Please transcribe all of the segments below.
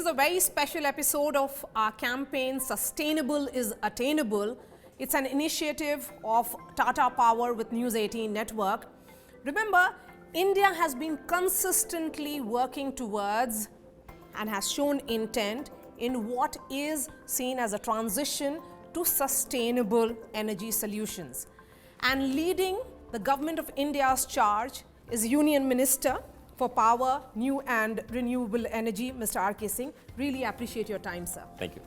is a very special episode of our campaign Sustainable Is Attainable. It's an initiative of Tata Power with News18 Network. Remember, India has been consistently working towards and has shown intent in what is seen as a transition to sustainable energy solutions. And leading the Government of India's charge is Union Minister for Power, New and Renewable Energy, Mr. RK Singh. Really appreciate your time, sir. Thank you.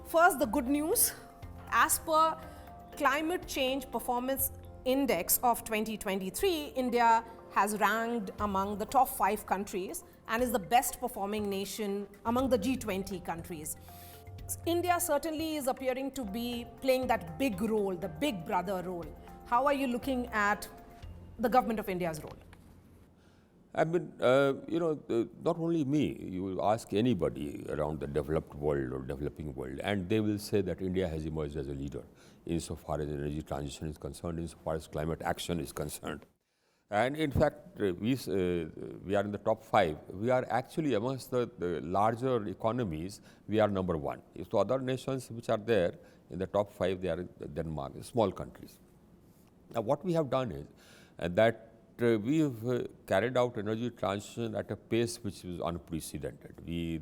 First, the good news. As per Climate Change Performance Index of 2023, India has ranked among the top 5 countries and is the best performing nation among the G20 countries. India certainly is appearing to be playing that big role, the big brother role. How are you looking at the Government of India's role? I mean, not only me, you will ask anybody around the developed world or developing world, and they will say that India has emerged as a leader insofar as energy transition is concerned, insofar as climate action is concerned. And in fact, we are in the top 5. We are actually amongst the larger economies, we are number 1. So other nations which are there in the top 5, they are Denmark, small countries. Now what we have done is that we have carried out energy transition at a pace which was unprecedented. We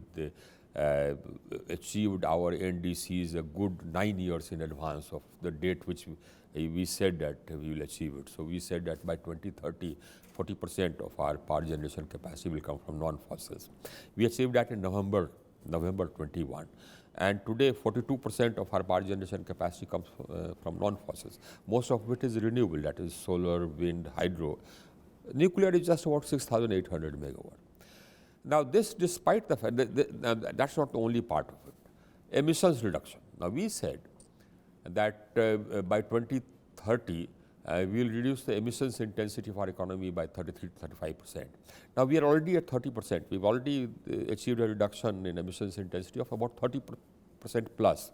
achieved our NDCs a good 9 years in advance of the date which we said that we will achieve it. So we said that by 2030, 40% of our power generation capacity will come from non-fossils. We achieved that in November 21. And today, 42% of our power generation capacity comes from non-fossils. Most of it is renewable, that is solar, wind, hydro. Nuclear is just about 6,800 megawatt. Now this, despite the fact that that's not the only part of it. Emissions reduction. Now we said that by 2030, we will reduce the emissions intensity of our economy by 33 to 35%. Now we are already at 30%. We've already achieved a reduction in emissions intensity of about 30% plus.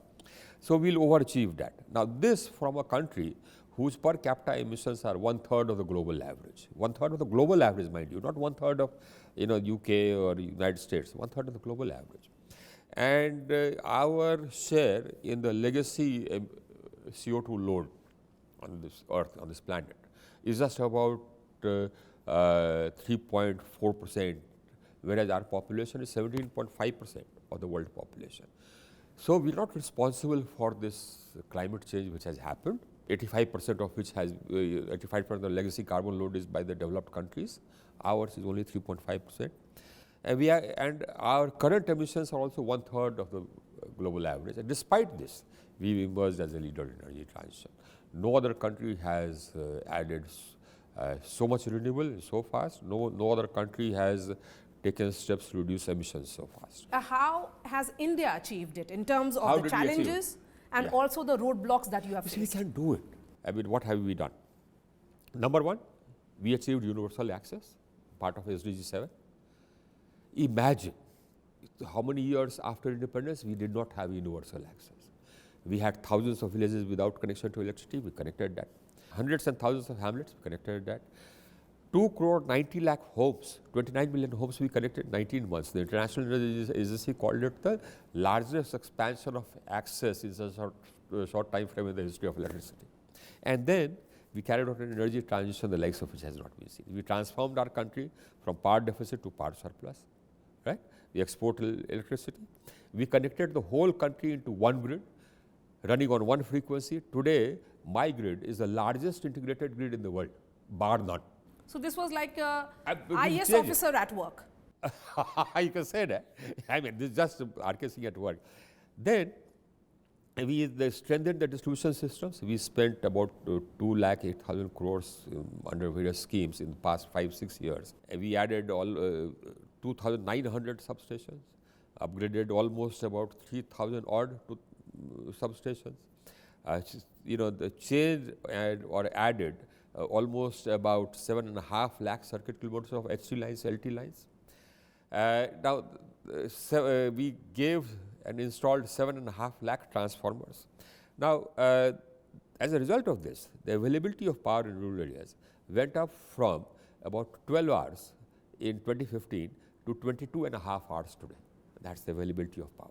So we'll overachieve that. Now this from a country whose per capita emissions are 1/3 of the global average. 1/3 of the global average, mind you, not 1/3 of UK or United States, 1/3 of the global average. And our share in the legacy CO2 load on this earth, on this planet, is just about 3.4%, whereas our population is 17.5% of the world population. So we're not responsible for this climate change which has happened. 85% of which has 85% of the legacy carbon load is by the developed countries. Ours is only 3.5%. And our current emissions are also 1/3 of the global average. And despite this, we've emerged as a leader in energy transition. No other country has added so much renewable so fast. No other country has taken steps to reduce emissions so fast. How has India achieved it in terms of the challenges and also the roadblocks that you have faced? We can do it. I mean, what have we done? Number 1, we achieved universal access, part of SDG 7. Imagine how many years after independence we did not have universal access. We had thousands of villages without connection to electricity, we connected that. Hundreds and thousands of hamlets, we connected that. 2 crore 90 lakh homes, 29 million homes we connected in 19 months. The International Energy Agency called it the largest expansion of access in such a short time frame in the history of electricity. And then we carried out an energy transition, the likes of which has not been seen. We transformed our country from power deficit to power surplus, right? We export electricity. We connected the whole country into one grid, running on one frequency. Today, my grid is the largest integrated grid in the world, bar none. So this was like a IS officer at work. You can say that. I mean, this is just RK Singh at work. Then we strengthened the distribution systems. We spent about 2,08,000 crores under various schemes in the past 5-6 years. And we added all 2,900 substations, upgraded almost about 3,000 odd substations. The change or added almost about 7.5 lakh circuit kilometers of HT lines, LT lines. We gave and installed 7.5 lakh transformers. Now, as a result of this, the availability of power in rural areas went up from about 12 hours in 2015 to 22.5 hours today. That's the availability of power.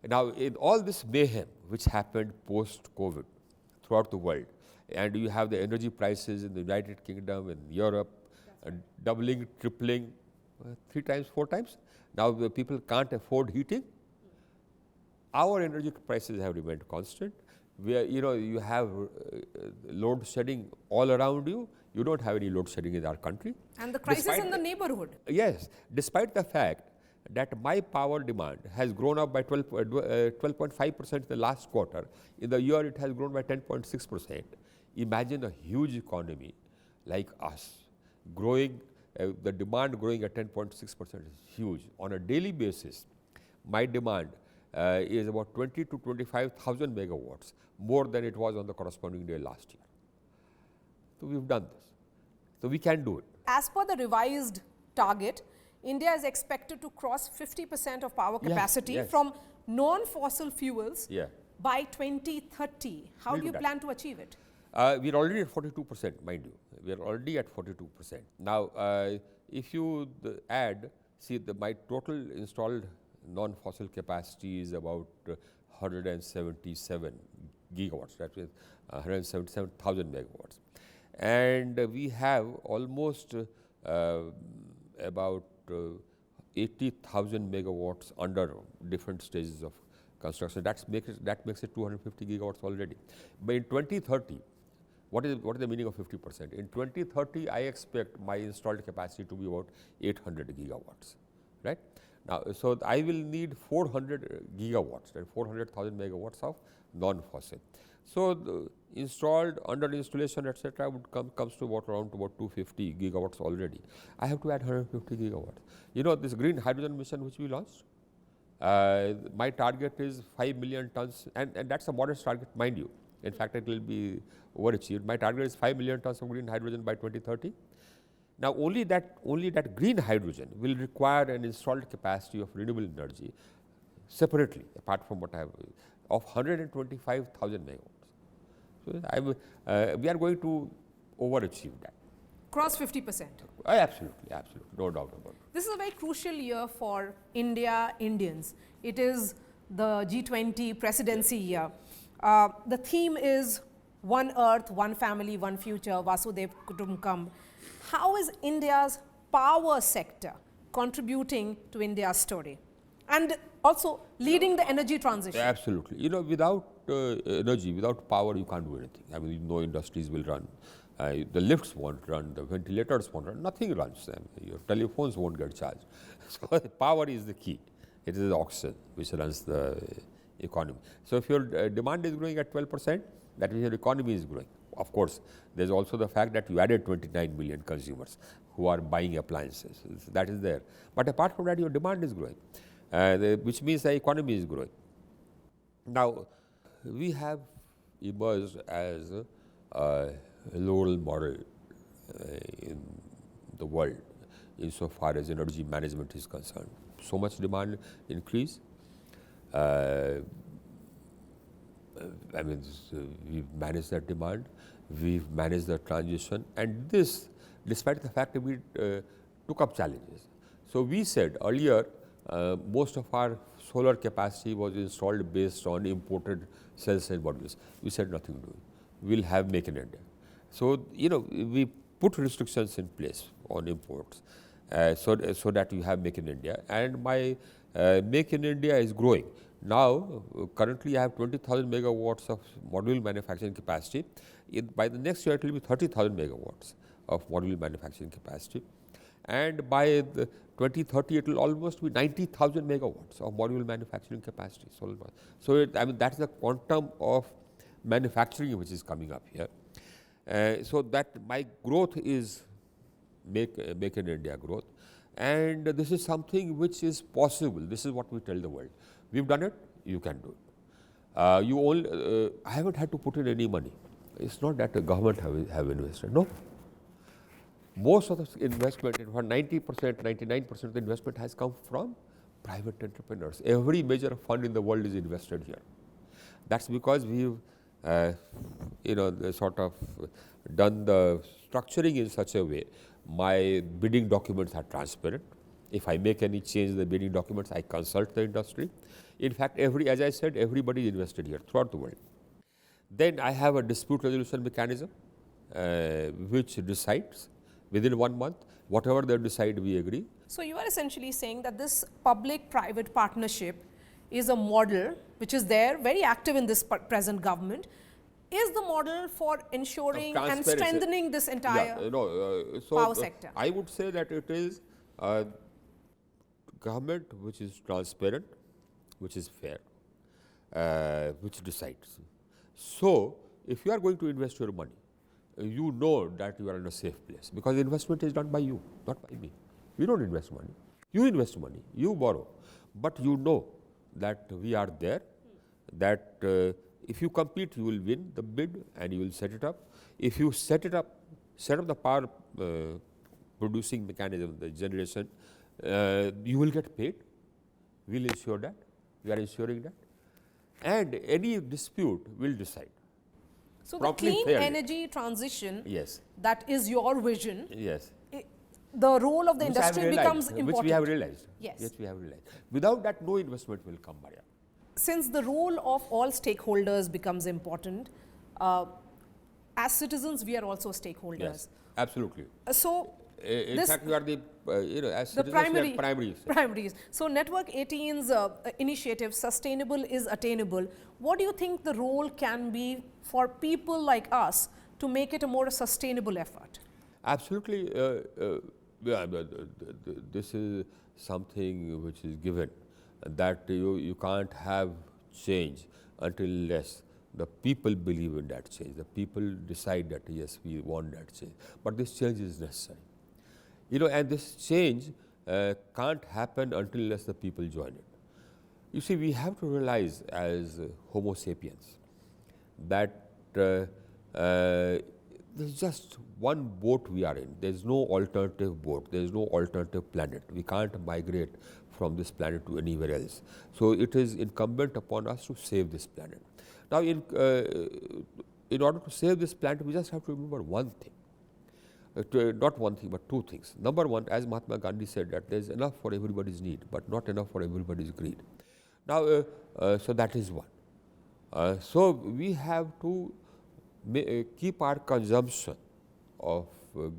Now, in all this mayhem which happened post-COVID throughout the world, and you have the energy prices in the United Kingdom and Europe doubling, tripling, 3 times, 4 times. Now the people can't afford heating. Our energy prices have remained constant. Where you have load shedding all around you. You don't have any load shedding in our country. And the crisis in the neighborhood. Yes, despite the fact that my power demand has grown up by 12.5% in the last quarter. In the year, it has grown by 10.6%. Imagine a huge economy like us growing, the demand growing at 10.6% is huge. On a daily basis, my demand is about 20 to 25,000 megawatts, more than it was on the corresponding day last year. So we've done this. So we can do it. As per the revised target, India is expected to cross 50% of power capacity from non-fossil fuels by 2030. How do you plan to achieve it? We're already at 42%, mind you. We're already at 42%. Now, if you add, see, my total installed non-fossil capacity is about 177 gigawatts, that is 177,000 megawatts. And we have almost about 80,000 megawatts under different stages of construction. That makes it 250 gigawatts already. But in 2030, what is the meaning of 50%? In 2030, I expect my installed capacity to be about 800 gigawatts, right? Now, so I will need 400 gigawatts, and 400,000 megawatts of non-fossil. So the installed, under installation, etc., would comes to around 250 gigawatts already. I have to add 150 gigawatts. You know, this green hydrogen mission which we launched, my target is 5 million tons, and that's a modest target, mind you. In fact, it will be overachieved. My target is 5 million tons of green hydrogen by 2030. Now, only that green hydrogen will require an installed capacity of renewable energy separately, apart from what I have, of 125,000 megawatts. So we are going to overachieve that. Cross 50%. Absolutely, no doubt about it. This is a very crucial year for Indians. It is the G20 presidency year. The theme is One Earth, One Family, One Future, Vasudhaiv Kutumbakam. How is India's power sector contributing to India's story and also leading the energy transition? Absolutely. You know, without energy, without power, you can't do anything. I mean, no industries will run. The lifts won't run, the ventilators won't run, nothing runs. I mean, your telephones won't get charged. So power is the key. It is the oxygen which runs the economy. So if your demand is growing at 12%, that means your economy is growing. Of course, there's also the fact that you added 29 million consumers who are buying appliances. That is there. But apart from that, your demand is growing, which means the economy is growing. Now, we have emerged as a role model in the world insofar as energy management is concerned. So much demand increase. I mean, we've managed that demand, we've managed the transition, and this despite the fact that we took up challenges. So we said earlier, most of our solar capacity was installed based on imported cells and modules. We said nothing to do. We'll have Make in India. So, you know, we put restrictions in place on imports so that you have Make in India, and my Make in India is growing. Now, currently I have 20,000 megawatts of module manufacturing capacity. By the next year, it will be 30,000 megawatts of module manufacturing capacity. And by the 2030, it will almost be 90,000 megawatts of module manufacturing capacity. So, I mean, that's the quantum of manufacturing which is coming up here. So that my growth is make in India growth. And this is something which is possible. This is what we tell the world. We've done it, you can do it. I haven't had to put in any money. It's not that the government have invested, no. Most of the investment, in fact 90%, 99% of the investment has come from private entrepreneurs. Every major fund in the world is invested here. That's because we've, sort of done the structuring in such a way. My bidding documents are transparent. If I make any change in the bidding documents, I consult the industry. In fact, as I said, everybody is invested here throughout the world. Then I have a dispute resolution mechanism which decides within 1 month, whatever they decide, we agree. So you are essentially saying that this public-private partnership is a model which is there, very active in this present government, is the model for ensuring and strengthening this entire power sector. I would say that it is a government which is transparent, which is fair, which decides. So, if you are going to invest your money, you know that you are in a safe place, because investment is done by you, not by me. We don't invest money. You invest money, you borrow, but you know that we are there, that if you compete, you will win the bid and you will set it up. If you set up the power producing mechanism, the generation, you will get paid. We will ensure that. We are ensuring that. And any dispute will decide. So the clean energy transition, yes, that is your vision. Yes. The role of the industry becomes important. Which we have realized. Yes. Yes, we have realized. Without that, no investment will come, Maria. Since the role of all stakeholders becomes important, as citizens, we are also stakeholders. Yes, absolutely. So, in fact, we are the, as citizens, we are primaries. Primaries. So, Network 18's initiative, Sustainable is Attainable, what do you think the role can be for people like us to make it a more sustainable effort? Absolutely. This is something which is given, that you can't have change unless the people believe in that change. The people decide that yes, we want that change. But this change is necessary. And this change can't happen unless the people join it. You see, we have to realize as Homo sapiens that there's just one boat we are in. There's no alternative boat. There's no alternative planet. We can't migrate from this planet to anywhere else. So it is incumbent upon us to save this planet. Now, in order to save this planet, we just have to remember one thing. Not one thing, but two things. Number one, as Mahatma Gandhi said, that there is enough for everybody's need, but not enough for everybody's greed. Now, so that is one. So we have to keep our consumption of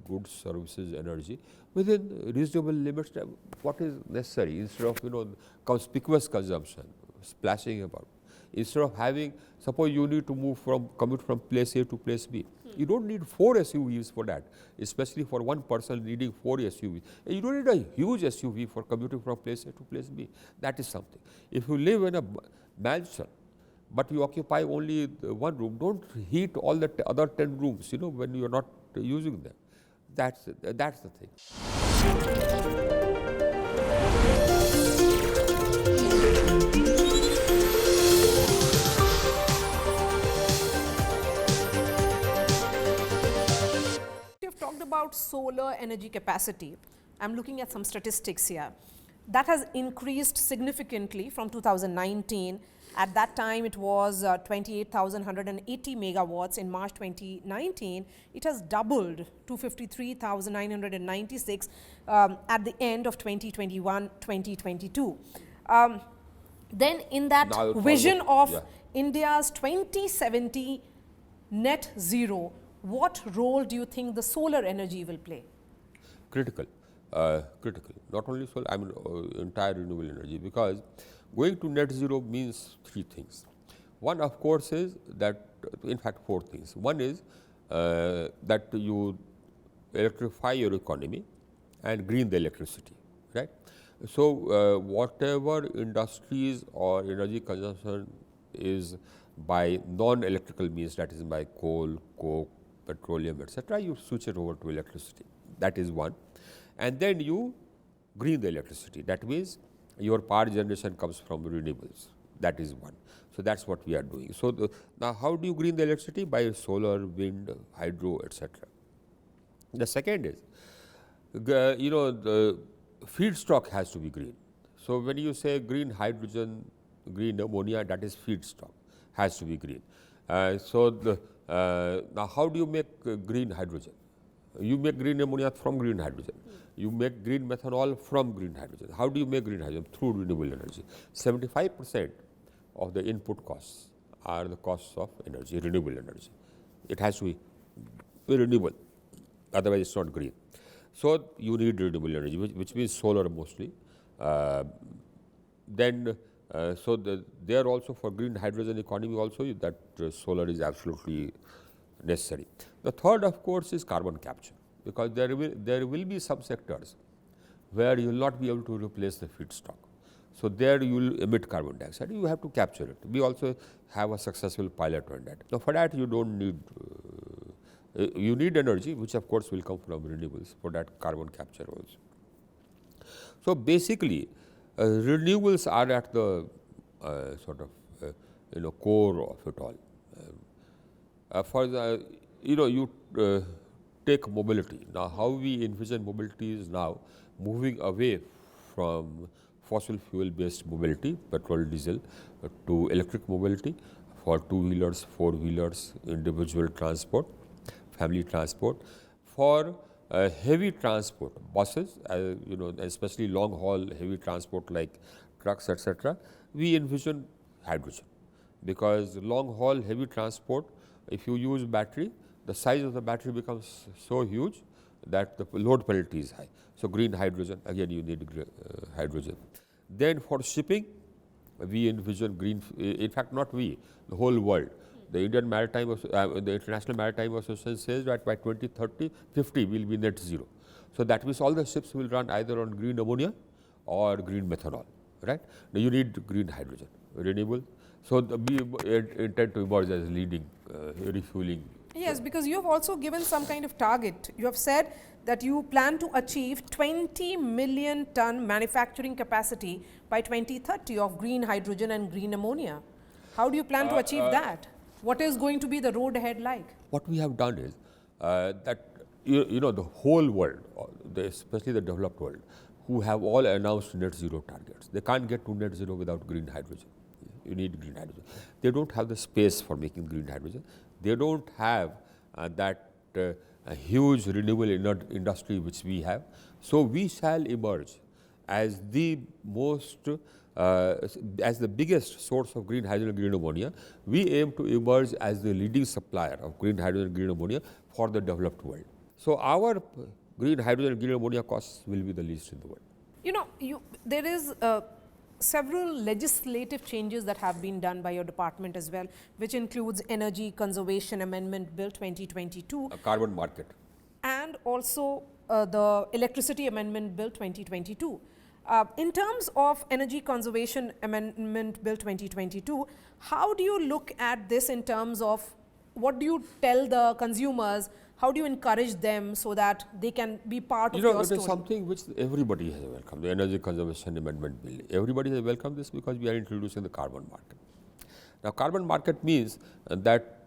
goods, services, energy within reasonable limits. What is necessary, instead of conspicuous consumption, splashing about. Instead of having, suppose you need to commute from place A to place B. You don't need 4 SUVs for that, especially for one person needing 4 SUVs. You don't need a huge SUV for commuting from place A to place B. That is something. If you live in a mansion, but you occupy only one room, don't heat all the other 10 rooms, when you are not using them. That's the thing. You've talked about solar energy capacity. I'm looking at some statistics here. That has increased significantly from 2019. At that time, it was 28,180 megawatts. In March 2019, it has doubled to 53,996 at the end of 2021-2022. Then in that vision of India's 2070 net zero, what role do you think the solar energy will play? Critical. Critical. Not only solar, entire renewable energy, because going to net zero means 3 things. One, of course, is that, in fact, 4 things. One is that you electrify your economy and green the electricity, right? So, whatever industries or energy consumption is by non-electrical means, that is by coal, coke, petroleum, etc., you switch it over to electricity. That is one. And then you green the electricity. That means your power generation comes from renewables. That is one. So that's what we are doing. So now, how do you green the electricity? By solar, wind, hydro, etc. The second is, the feedstock has to be green. So when you say green hydrogen, green ammonia, that is feedstock, has to be green. Now how do you make green hydrogen? You make green ammonia from green hydrogen. You make green methanol from green hydrogen. How do you make green hydrogen? Through renewable energy. 75% of the input costs are the costs of energy, renewable energy. It has to be renewable, otherwise it's not green. So you need renewable energy, which means solar mostly. There also for green hydrogen economy also that solar is absolutely necessary. The third, of course, is carbon capture, because there will be some sectors where you will not be able to replace the feedstock. So there you will emit carbon dioxide. You have to capture it. We also have a successful pilot on that. Now for that you don't need you need energy, which of course will come from renewables for that carbon capture also. So basically, renewables are at the core of it all. For the you take mobility. Now how we envision mobility is now moving away from fossil fuel based mobility, petrol, diesel, to electric mobility for two-wheelers, four-wheelers, individual transport, family transport. For heavy transport, buses, especially long haul heavy transport like trucks, etc., we envision hydrogen, because long haul heavy transport, if you use battery, the size of the battery becomes so huge that the load penalty is high. So green hydrogen, again you need hydrogen. Then for shipping, we envision green, in fact not we, the whole world. The Indian Maritime, the International Maritime Association says that by 2030, 50 will be net zero. So that means all the ships will run either on green ammonia or green methanol, right? Now you need green hydrogen, renewable. So we intend to emerge as leading refueling. Yes, because you have also given some kind of target. You have said that you plan to achieve 20 million ton manufacturing capacity by 2030 of green hydrogen and green ammonia. How do you plan to achieve that? What is going to be the road ahead like? What we have done is that the whole world, especially the developed world, who have all announced net zero targets. They can't get to net zero without green hydrogen. You need green hydrogen. They don't have the space for making green hydrogen. They don't have that huge renewable industry which we have. So we shall emerge as the most, as the biggest source of green hydrogen and green ammonia. We aim to emerge as the leading supplier of green hydrogen and green ammonia for the developed world. So our green hydrogen and green ammonia costs will be the least in the world. There is several legislative changes that have been done by your department as well, which includes Energy Conservation Amendment Bill 2022. A carbon market. And also the Electricity Amendment Bill 2022. In terms of Energy Conservation Amendment Bill 2022, how do you look at this in terms of what do you tell the consumers? How do you encourage them so that they can be part of your story? It is something which everybody has welcomed, the Energy Conservation Amendment Bill. Everybody has welcomed this because we are introducing the carbon market. Now, carbon market means that,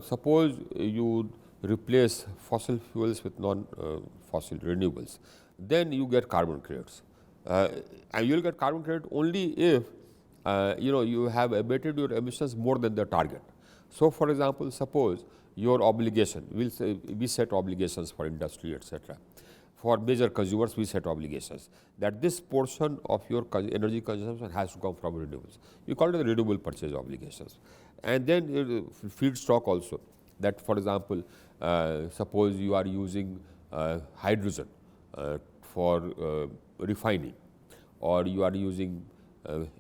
suppose you replace fossil fuels with non-fossil renewables, then you get carbon credits. And you will get carbon credit only if, you have abated your emissions more than the target. So, for example, suppose your obligation, we set obligations for industry, etc. For major consumers, we set obligations that this portion of your energy consumption has to come from renewables. You call it the renewable purchase obligations. And then feedstock also, that for example, suppose you are using hydrogen for refining, or you are using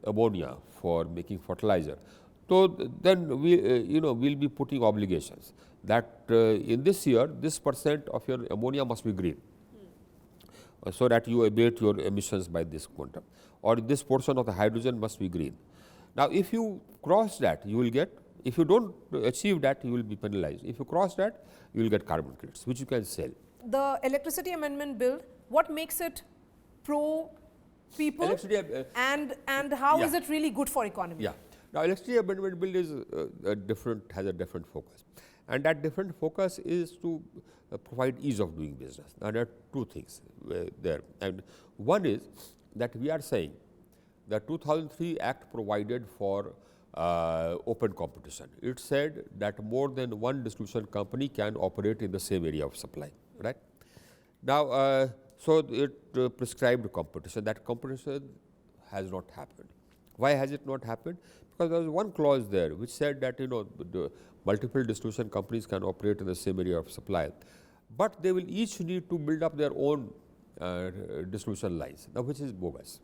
ammonia for making fertilizer. So then we, we'll be putting obligations that in this year, this % of your ammonia must be green, so that you abate your emissions by this quantum, or this portion of the hydrogen must be green. Now, if you cross that, you will get. If you don't achieve that, you will be penalized. If you cross that, you will get carbon credits, which you can sell. The Electricity Amendment Bill, what makes it pro people, and how is it really good for economy? Yeah. Now, Electricity Amendment Bill is has a different focus, and that different focus is to provide ease of doing business. Now, there are two things there, and one is that we are saying the 2003 Act provided for open competition. It said that more than one distribution company can operate in the same area of supply. right? Now, so it prescribed competition. That competition has not happened. Why has it not happened? Because there was one clause there which said that the multiple distribution companies can operate in the same area of supply, but they will each need to build up their own distribution lines, now which is bogus.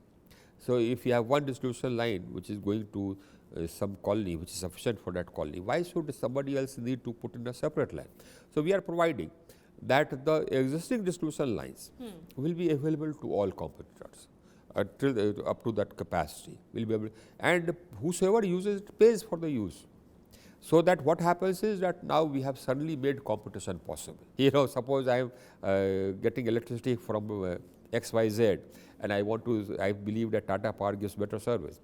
So if you have one distribution line which is going to some colony which is sufficient for that colony, why should somebody else need to put in a separate line? So we are providing that the existing distribution lines will be available to all competitors until up to that capacity will be able, and whosoever uses it pays for the use. So that what happens is that now we have suddenly made competition possible. Suppose I am getting electricity from XYZ and I believe that Tata Power gives better service.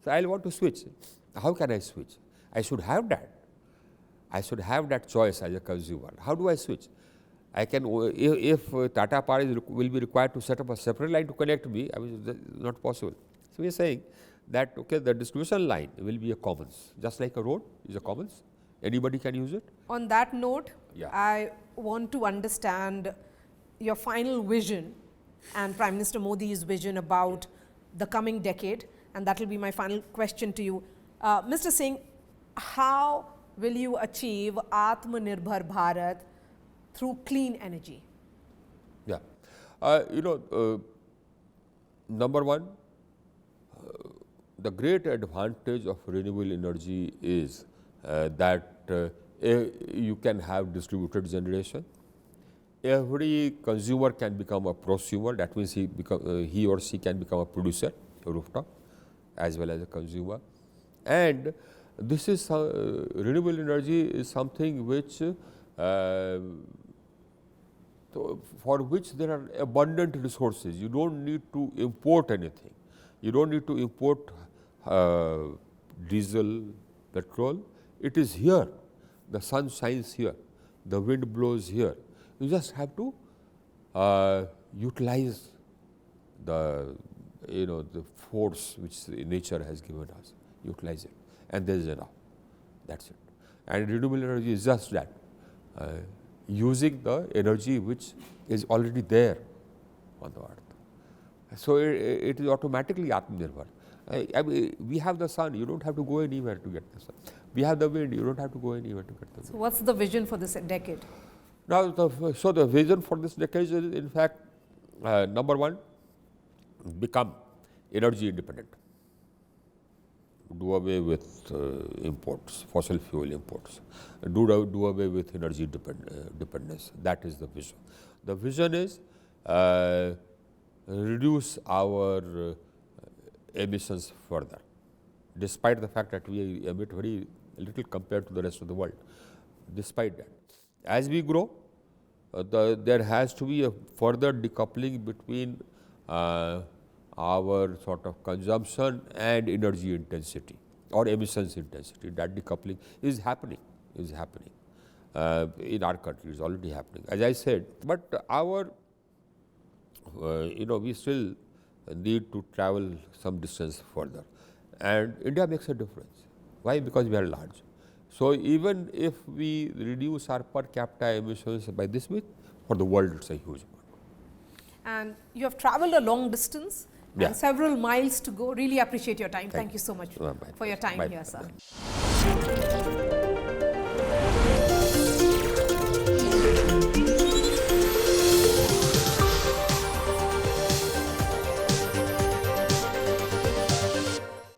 So I will want to switch. How can I switch? I should have that. I should have that choice as a consumer. How do I switch? I can, if Tata Power will be required to set up a separate line to connect me, I mean, that's not possible. So we are saying that okay, the distribution line will be a commons, just like a road is a commons. Anybody can use it. On that note, Yeah. I want to understand your final vision and Prime Minister Modi's vision about the coming decade, and that will be my final question to you. Mr. Singh, how will you achieve Atmanirbhar Bharat through clean energy? Yeah. Number one, the great advantage of renewable energy is that you can have distributed generation. Every consumer can become a prosumer, that means he or she can become a producer, a rooftop, as well as a consumer. And this is renewable energy is something which for which there are abundant resources. You don't need to import anything. You don't need to import diesel, petrol. It is here. The sun shines here. The wind blows here. You just have to utilize the force which nature has given us. Utilize it, and there is enough. That's it. And renewable energy is just that. Using the energy which is already there on the earth. So it is automatically Atmanirbhar. I mean, we have the sun, you don't have to go anywhere to get the sun. We have the wind, you don't have to go anywhere to get the wind. So what's the vision for this decade? Now, so the vision for this decade is in fact, number one, become energy independent. Do away with imports, fossil fuel imports. Do away with energy dependence. That is the vision. The vision is reduce our emissions further, despite the fact that we emit very little compared to the rest of the world. Despite that, as we grow, there has to be a further decoupling between our sort of consumption and energy intensity or emissions intensity. That decoupling is happening, in our country, is already happening, as I said. But our, we still need to travel some distance further, and India makes a difference. Why? Because we are large. So even if we reduce our per capita emissions by this much, for the world it's a huge amount. And you have traveled a long distance. Yeah. And several miles to go. Really appreciate your time. Thank you so much for your time Bye. here, sir.